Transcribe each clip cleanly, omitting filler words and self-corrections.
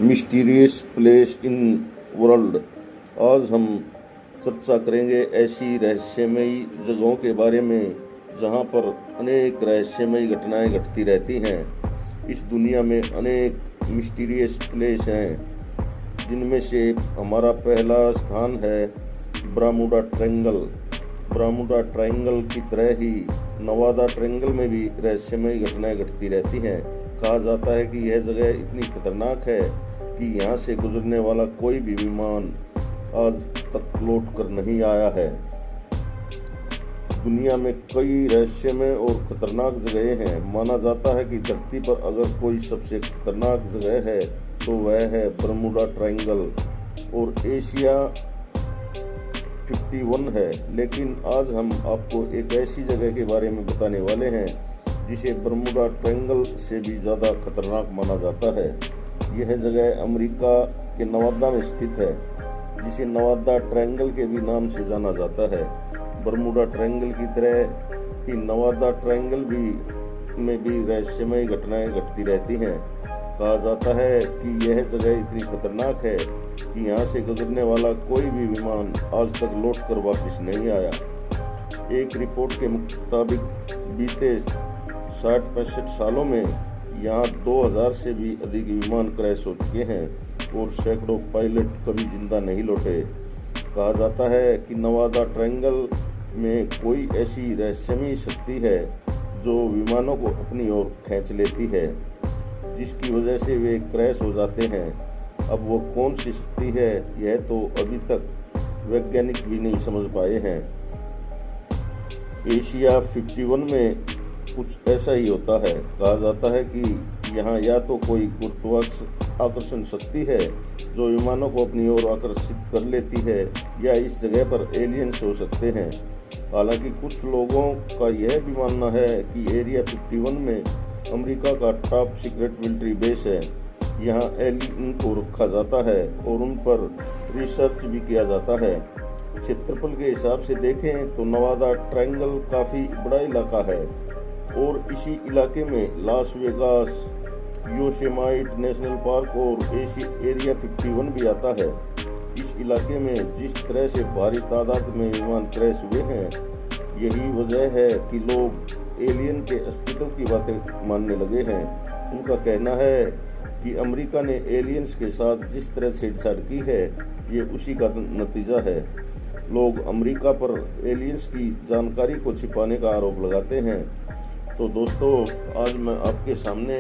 Mysterious place in world. आज हम चर्चा करेंगे ऐसी रहस्यमयी जगहों के बारे में जहां पर अनेक रहस्यमयी घटनाएं घटती रहती हैं। इस दुनिया में अनेक मिस्टीरियस प्लेस हैं, जिनमें से हमारा पहला स्थान है बरमूडा ट्रायंगल। बरमूडा ट्रायंगल की तरह ही नवादा ट्रायंगल में भी रहस्यमयी घटनाएं घटती रहती हैं। कहा जाता है कि यह जगह इतनी खतरनाक है कि यहाँ से गुजरने वाला कोई भी विमान आज तक लौट कर नहीं आया है। दुनिया में कई रहस्यमय और खतरनाक जगहें हैं। माना जाता है कि धरती पर अगर कोई सबसे खतरनाक जगह है तो वह है बरमूडा ट्रायंगल और एशिया 51 है। लेकिन आज हम आपको एक ऐसी जगह के बारे में बताने वाले हैं जिसे बरमूडा ट्रायंगल से भी ज़्यादा खतरनाक माना जाता है। यह जगह अमेरिका के नवादा में स्थित है, जिसे नवादा ट्रायंगल के भी नाम से जाना जाता है। बरमूडा ट्रायंगल की तरह ही नवादा ट्रायंगल में भी रहस्यमय घटनाएं घटती रहती हैं। कहा जाता है कि यह जगह इतनी खतरनाक है कि यहाँ से गुजरने वाला कोई भी विमान आज तक लौट कर वापस नहीं आया। एक रिपोर्ट के मुताबिक बीते 60-65 सालों में यहाँ 2000 से भी अधिक विमान क्रैश हो चुके हैं और सैकड़ों पायलट कभी जिंदा नहीं लौटे। कहा जाता है कि नवादा ट्रायंगल में कोई ऐसी रहस्यमयी शक्ति है जो विमानों को अपनी ओर खींच लेती है, जिसकी वजह से वे क्रैश हो जाते हैं। अब वो कौन सी शक्ति है, यह तो अभी तक वैज्ञानिक भी नहीं समझ पाए हैं। एशिया 51 में कुछ ऐसा ही होता है। कहा जाता है कि यहाँ या तो कोई गुरुत्वाकर्षण शक्ति है जो विमानों को अपनी ओर आकर्षित कर लेती है, या इस जगह पर एलियंस हो सकते हैं। हालांकि कुछ लोगों का यह भी मानना है कि एरिया 51 में अमेरिका का टॉप सीक्रेट मिलिट्री बेस है। यहाँ एलियन को रखा जाता है और उन पर रिसर्च भी किया जाता है। क्षेत्रफल के हिसाब से देखें तो नवादा ट्रायंगल काफ़ी बड़ा इलाका है और इसी इलाके में Las Vegas, Yosemite national park और एरिया 51 भी आता है। इस इलाके में जिस तरह से भारी तादाद में विमान क्रैश हुए हैं, यही वजह है कि लोग एलियन के अस्तित्व की बातें मानने लगे हैं। उनका कहना है कि अमेरिका ने एलियंस के साथ जिस तरह छेड़छाड़ की है, ये उसी का नतीजा है। लोग अमेरिका पर एलियंस की जानकारी को छिपाने का आरोप लगाते हैं। तो दोस्तों, आज मैं आपके सामने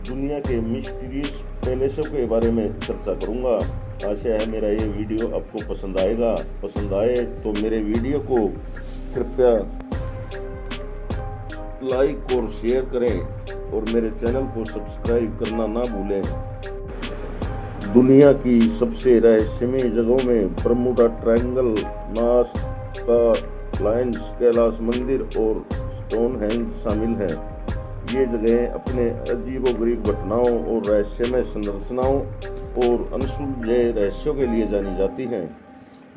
दुनिया के मिस्टीरियस पैलेसों के बारे में चर्चा करूंगा। आशा है मेरा ये वीडियो आपको पसंद आएगा। पसंद आए तो मेरे वीडियो को कृपया लाइक और शेयर करें और मेरे चैनल को सब्सक्राइब करना ना भूलें। दुनिया की सबसे रहस्यमयी जगहों में Bermuda triangle, Nazca lines, Kailash मंदिर और स्टोनहेंज शामिल हैं। ये जगहें अपने अजीबोगरीब घटनाओं और रहस्यमय संरचनाओं और अनसुलझे रहस्यों के लिए जानी जाती हैं।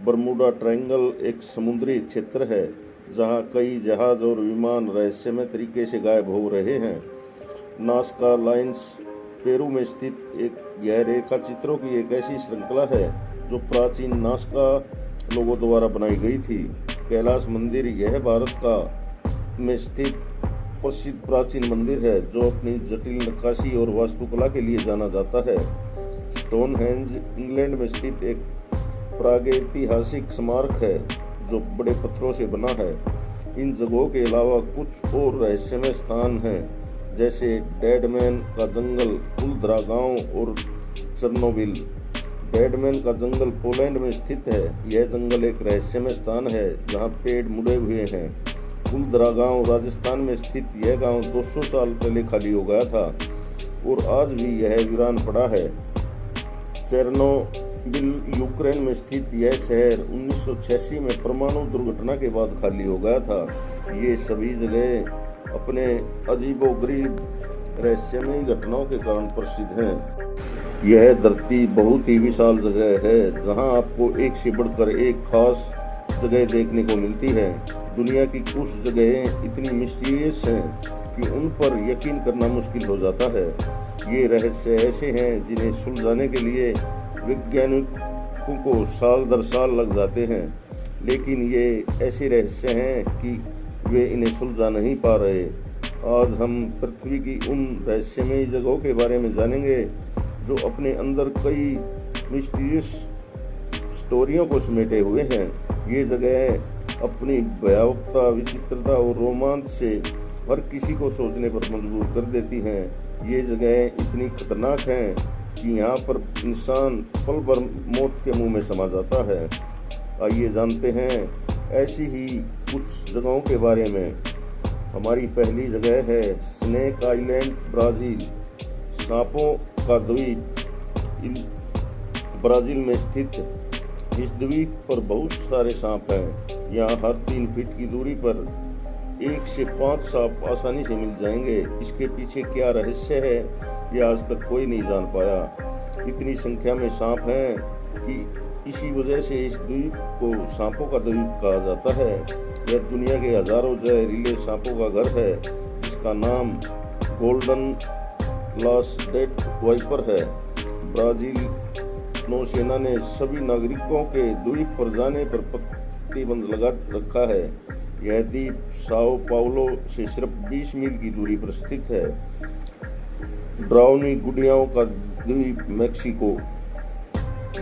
बरमूडा ट्रायंगल एक समुद्री क्षेत्र है जहां कई जहाज और विमान रहस्यमय तरीके से गायब हो रहे हैं। नाज़का लाइन्स पेरू में स्थित यह रेखा चित्रों की एक ऐसी श्रृंखला है जो प्राचीन नाज़का लोगों द्वारा बनाई गई थी। कैलाश मंदिर यह भारत का में स्थित प्रसिद्ध प्राचीन मंदिर है जो अपनी जटिल नक्काशी और वास्तुकला के लिए जाना जाता है। स्टोनहेंज इंग्लैंड में स्थित एक प्रागैतिहासिक स्मारक है जो बड़े पत्थरों से बना है। इन जगहों के अलावा कुछ और रहस्यमय स्थान हैं, जैसे डेडमैन का जंगल, उल्द्रा गांव और चर्नोबिल। डेडमैन का जंगल पोलैंड में स्थित है। यह जंगल एक रहस्यमय स्थान है जहां पेड़ मुड़े हुए हैं। उल्द्रा गांव राजस्थान में स्थित यह गांव 200 साल पहले खाली हो गया था और आज भी यह वीरान पड़ा है। चेर्नोबिल यूक्रेन में स्थित यह शहर 1986 में परमाणु दुर्घटना के बाद खाली हो गया था। ये सभी जगह अपने अजीबोगरीब रहस्यमयी घटनाओं के कारण प्रसिद्ध हैं। यह धरती बहुत ही विशाल जगह है जहां आपको एक से बढ़कर एक खास जगह देखने को मिलती है। दुनिया की कुछ जगहें इतनी मिस्टीरियस हैं कि उन पर यकीन करना मुश्किल हो जाता है। ये रहस्य ऐसे हैं जिन्हें सुलझाने के लिए वैज्ञानिकों को साल दर साल लग जाते हैं, लेकिन ये ऐसे रहस्य हैं कि वे इन्हें सुलझा नहीं पा रहे। आज हम पृथ्वी की उन रहस्यमयी जगहों के बारे में जानेंगे जो अपने अंदर कई मिस्टीरियस स्टोरियों को समेटे हुए हैं। ये जगह अपनी भयावहता, विचित्रता और रोमांच से हर किसी को सोचने पर मजबूर कर देती हैं। ये जगह इतनी खतरनाक हैं कि यहाँ पर इंसान पल भर मौत के मुंह में समा जाता है। आइए जानते हैं ऐसी ही कुछ जगहों के बारे में। हमारी पहली जगह है स्नेक आइलैंड, ब्राज़ील। सांपों का द्वीप ब्राज़ील में स्थित इस द्वीप पर बहुत सारे सांप हैं। यहाँ हर 3 फीट की दूरी पर 1 से 5 सांप आसानी से मिल जाएंगे। इसके पीछे क्या रहस्य है, यह आज तक कोई नहीं जान पाया। इतनी संख्या में सांप हैं कि इसी वजह से इस द्वीप को सांपों का द्वीप कहा जाता है। यह दुनिया के हजारों जहरीले सांपों का घर है, जिसका नाम गोल्डन लास डेट वाइपर है। ब्राज़ील नौसेना ने सभी नागरिकों के द्वीप पर जाने पर प्रतिबंध लगा रखा है। यह द्वीप साओ पाउलो से सिर्फ 20 मील की दूरी पर स्थित है। ड्राउनी गुड़ियाओं का द्वीप, मेक्सिको।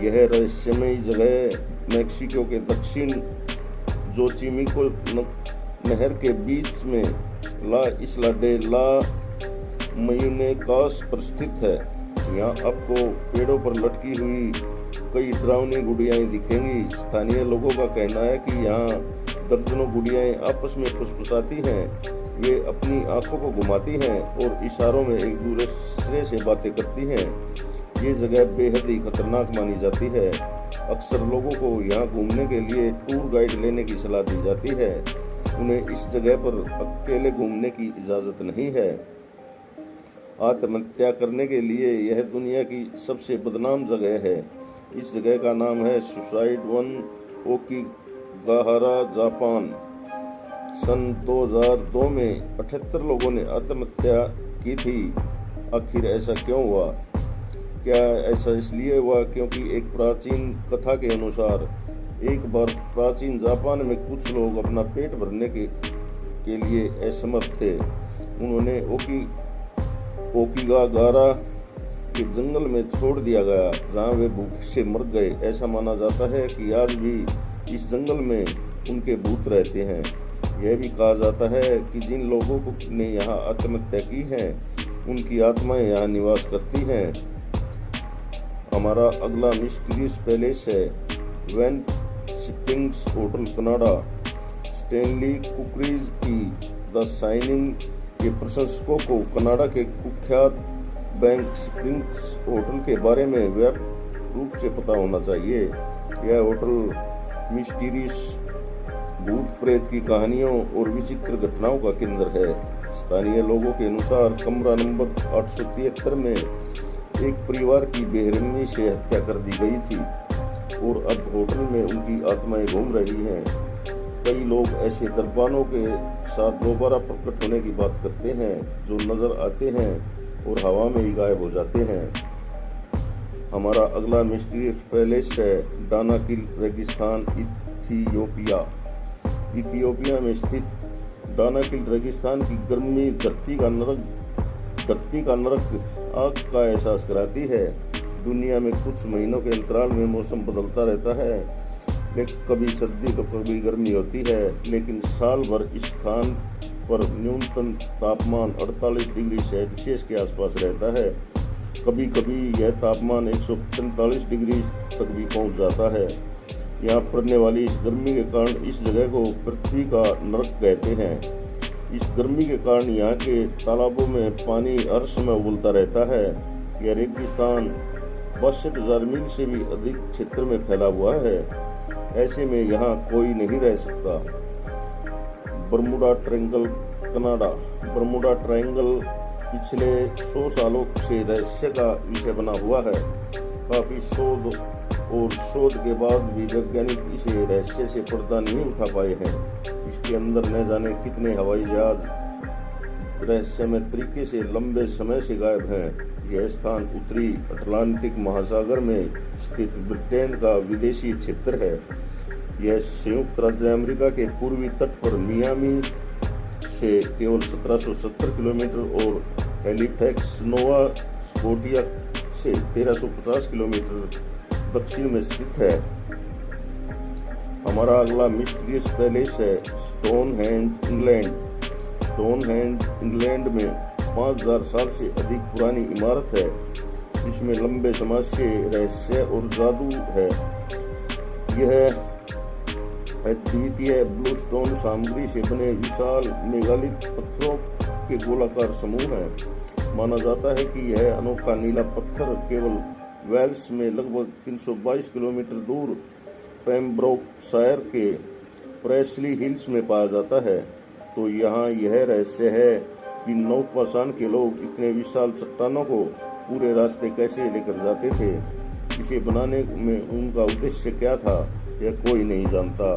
यह रहस्यमयी जगह मेक्सिको के दक्षिण जोचिमिको नहर के बीच में ला इस्ला डे ला मयूनेकास पर स्थित है। यहाँ आपको पेड़ों पर लटकी हुई कई डरावनी गुड़ियाएं दिखेंगी। स्थानीय लोगों का कहना है कि यहाँ दर्जनों गुड़ियाएं आपस में फुसफुसाती हैं। वे अपनी आंखों को घुमाती हैं और इशारों में एक दूसरे से बातें करती हैं। ये जगह बेहद ही खतरनाक मानी जाती है। अक्सर लोगों को यहाँ घूमने के लिए टूर गाइड लेने की सलाह दी जाती है। उन्हें इस जगह पर अकेले घूमने की इजाज़त नहीं है। आत्महत्या करने के लिए यह दुनिया की सबसे बदनाम जगह है। इस जगह का नाम है सुसाइड वन, ओकिगाहारा, जापान। सन 2002 में 78 लोगों ने आत्महत्या की थी। आखिर ऐसा क्यों हुआ? क्या ऐसा इसलिए हुआ क्योंकि एक प्राचीन कथा के अनुसार एक बार प्राचीन जापान में कुछ लोग अपना पेट भरने के लिए असमर्थ थे। उन्होंने ओकिगाहारा के जंगल में छोड़ दिया गया, जहां वे भूख से मर गए। ऐसा माना जाता है कि आज भी इस जंगल में उनके भूत रहते हैं। यह भी कहा जाता है कि जिन लोगों ने यहाँ आत्महत्या की है, उनकी आत्माएं यहाँ निवास करती हैं। हमारा अगला मिस्टीरियस पैलेस है वैन Springs Hotel, Canada. Stanley Kubrick की द शाइनिंग के प्रशंसकों को कनाडा के कुख्यात बैंक स्प्रिंग्स होटल के बारे में व्यापक रूप से पता होना चाहिए। यह होटल मिस्टीरियस, भूत प्रेत की कहानियों और विचित्र घटनाओं का केंद्र है। स्थानीय लोगों के अनुसार कमरा नंबर 873 में एक परिवार की बेरहमी से हत्या कर दी गई थी और अब होटल में उनकी आत्माएं घूम रही हैं। कई लोग ऐसे दरबानों के साथ दोबारा प्रकट होने की बात करते हैं जो नजर आते हैं और हवा में ही गायब हो जाते हैं। हमारा अगला मिस्टीरियस पैलेस है डानाकिल रेगिस्तान, इथियोपिया। इथियोपिया में स्थित डानाकिल रेगिस्तान की गर्मी धरती का नरक आग का एहसास कराती है। दुनिया में कुछ महीनों के अंतराल में मौसम बदलता रहता है, लेकिन कभी सर्दी तो कभी गर्मी होती है, लेकिन साल भर इस स्थान पर न्यूनतम तापमान 48 डिग्री सेल्सियस के आसपास रहता है। कभी कभी यह तापमान 145 डिग्री तक भी पहुंच जाता है। यहाँ पड़ने वाली इस गर्मी के कारण इस जगह को पृथ्वी का नरक कहते हैं। इस गर्मी के कारण यहाँ के तालाबों में पानी हर समय उबलता रहता है। यह रेगिस्तान 62,000 मील से भी अधिक क्षेत्र में फैला हुआ है। ऐसे में यहाँ कोई नहीं रह सकता। Bermuda triangle, Canada. Bermuda triangle पिछले 100 सालों से रहस्य का विषय बना हुआ है। काफी शोध के बाद भी वैज्ञानिक इसे रहस्य से पर्दा नहीं उठा पाए हैं। इसके अंदर न जाने कितने हवाई जहाज रहस्यमय तरीके से लंबे समय से गायब हैं। यह स्थान उत्तरी अटलांटिक महासागर में स्थित ब्रिटेन का विदेशी क्षेत्र है। यह संयुक्त राज्य अमेरिका के पूर्वी तट पर मियामी से केवल 1770 किलोमीटर और हैलिफैक्स नोवा स्कोटिया से 1350 किलोमीटर दक्षिण में स्थित है। हमारा अगला मिस्टीरियस पैलेस है स्टोनहेंज, इंग्लैंड। स्टोनहेंज इंग्लैंड में 5000 साल से अधिक पुरानी इमारत है, जिसमें लंबे समय से रहस्य और जादू है। यह अद्वितीय ब्लू स्टोन सामग्री से बने विशाल मेगालिथ पत्थरों के गोलाकार समूह है। माना जाता है कि यह अनोखा नीला पत्थर केवल वेल्स में लगभग 322 किलोमीटर दूर पेम्ब्रोकशायर के प्रेस्ली हिल्स में पाया जाता है। तो यहाँ यह रहस्य है कि नौपाषाण के लोग इतने विशाल चट्टानों को पूरे रास्ते कैसे लेकर जाते थे। इसे बनाने में उनका उद्देश्य क्या था, यह कोई नहीं जानता।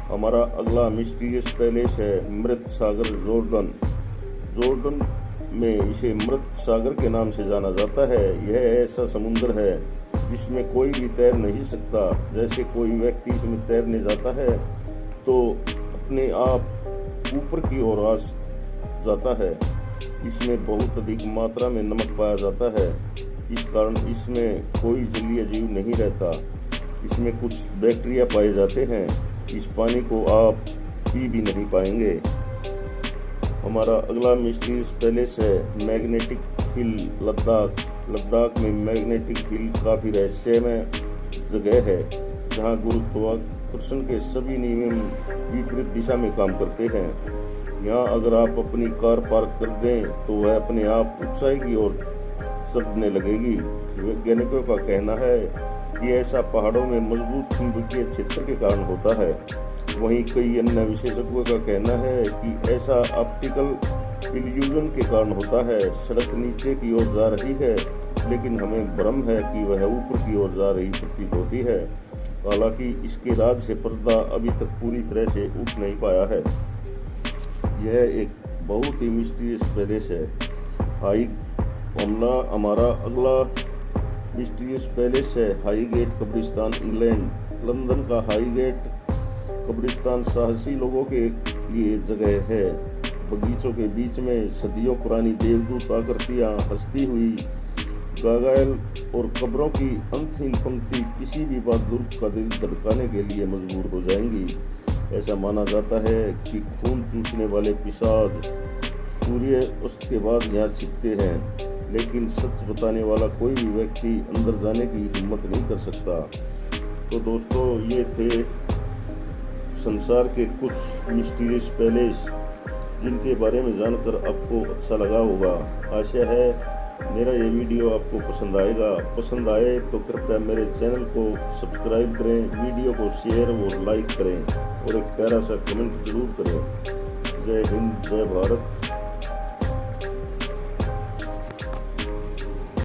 हमारा अगला मिस्टीरियस पैलेस है मृत सागर, जॉर्डन। जॉर्डन में इसे मृत सागर के नाम से जाना जाता है। यह ऐसा समुद्र है जिसमें कोई भी तैर नहीं सकता। जैसे कोई व्यक्ति इसमें तैरने जाता है तो अपने आप ऊपर की ओर आ जाता है। इसमें बहुत अधिक मात्रा में नमक पाया जाता है, इस कारण इसमें कोई जलीय जीव नहीं रहता। इसमें कुछ बैक्टीरिया पाए जाते हैं। इस पानी को आप पी भी नहीं पाएंगे। हमारा अगला मिस्टीरियस पैलेस है मैग्नेटिक हिल, लद्दाख। लद्दाख में मैग्नेटिक हिल काफी रहस्यमय जगह है, जहां गुरुत्वाकर्षण के सभी नियम विपरीत दिशा में काम करते हैं। यहाँ अगर आप अपनी कार पार्क कर दें तो वह अपने आप ऊंचाई की ओर चढ़ने लगेगी। वैज्ञानिकों का कहना है कि ऐसा पहाड़ों में मजबूत चुंबकीय क्षेत्र के कारण होता है। वहीं कई अन्य विशेषज्ञों का कहना है कि ऐसा ऑप्टिकल इल्यूजन के कारण होता है। सड़क नीचे की ओर जा रही है, लेकिन हमें भ्रम है कि वह ऊपर की ओर जा रही प्रतीत होती है। हालांकि इसके राज से पर्दा अभी तक पूरी तरह से उठ नहीं पाया है। यह एक बहुत ही मिस्टीरियस पैलेस है हाई मामला। हमारा अगला मिस्टीरियस पैलेस है हाईगेट कब्रिस्तान, इंग्लैंड। लंदन का हाईगेट कब्रिस्तान साहसी लोगों के लिए जगह है। बगीचों के बीच में सदियों पुरानी देवदूत आकृतियां, हंसती हुई गागायल और कब्रों की अंतहीन पंक्ति किसी भी बहादुर का दिल धड़काने के लिए मजबूर हो जाएंगी। ऐसा माना जाता है कि खून चूसने वाले पिशाच सूर्य अस्त के बाद यहाँ छिपते हैं, लेकिन सच बताने वाला कोई भी व्यक्ति अंदर जाने की हिम्मत नहीं कर सकता। तो दोस्तों, ये थे संसार के कुछ मिस्टीरियस पैलेस, जिनके बारे में जानकर आपको अच्छा लगा होगा। आशा है मेरा ये वीडियो आपको पसंद आएगा। पसंद आए तो कृपया मेरे चैनल को सब्सक्राइब करें, वीडियो को शेयर और लाइक करें और एक प्यारा सा कमेंट जरूर करें। जय हिंद, जय भारत।